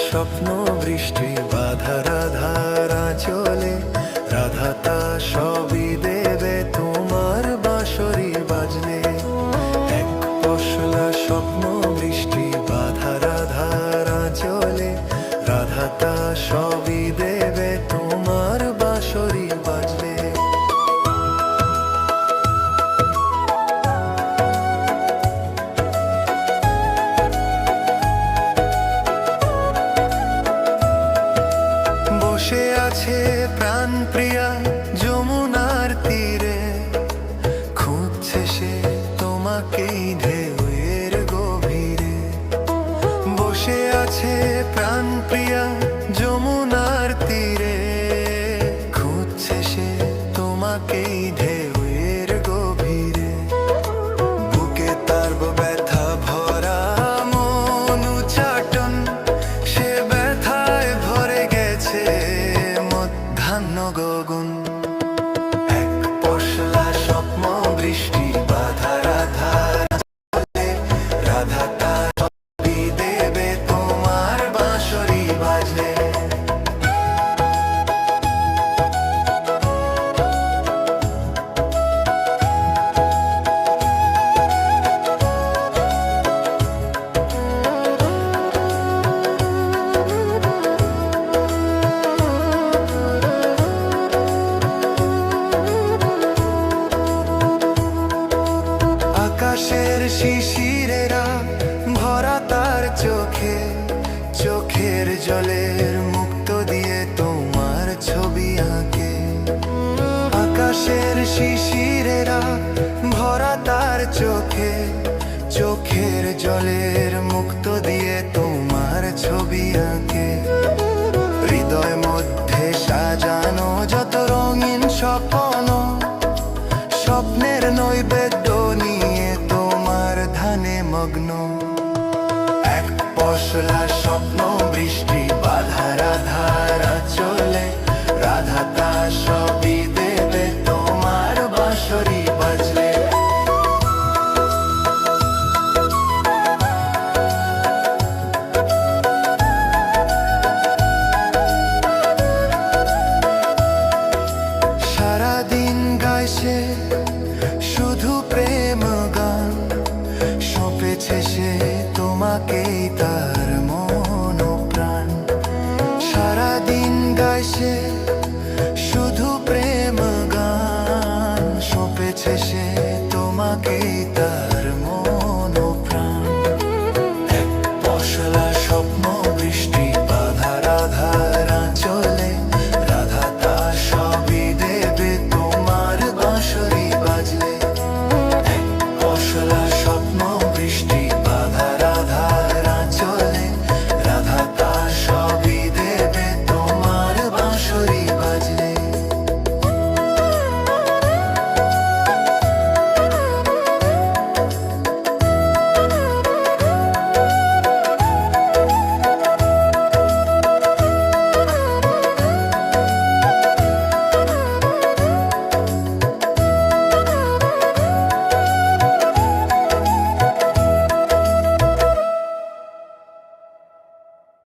স্বপ্ন বৃষ্টি বাধা রাধার আঁচলে, রাধা তা সবই দেবে তোমার বাঁশরি বাজলে। এক পশলা স্বপ্ন বৃষ্টি বাধা রাধার আঁচলে, রাধা তা সবই দেবে তোমার বাঁশরি বাজলে। বসে আছে প্রাণ প্রিয়া যমুনার তীরে, খুঁজছে সে তোমাকেই ঢেউয়ের গভীরে। বসে আছে প্রাণ প্রিয়া যমুনার তীরে, খুঁজছে সে তোমাকেই ঢেউয়ের গভীরে। বুকে তার ব্যথা ভরা মন উচাটন, সে ব্যথায় ভরে গেছে মধ্যাহ্ন গগন। এক পশলা স্বপ্ন বৃষ্টি বাধা রাধার আঁচলে, রাধা তা সবই দেবে তোমার বাঁশরি বাজলে। আকাশের শিশিরেরা ভরা তার চোখে, চোখের জলের মুক্ত দিয়ে তোমার ছবি আঁকে। আকাশের শিশিরেরা ভরা তার চোখে, চোখের জলের মুক্ত দিয়ে তোমার ছবি আঁকে। হৃদয় মধ্যে সাজানো যত রঙিন স্বপ্ন, স্বপ্নের নৈবেদ্য নিয়ে তোমার ধ্যানে মগ্ন। এক পশলা স্বপ্ন বৃষ্টি বাধা রাধার আঁচলে, রাধা তা সবই দেবে তোমার বাঁশরি বাজলে। সারাদিন গায় সে শুধু প্রেম গান, সঁপেছে সে তোমাকেই তার মন প্রাণ। সারাদিন গায় সে শুধু প্রেম গান, সঁপেছে সে তোমাকেই তার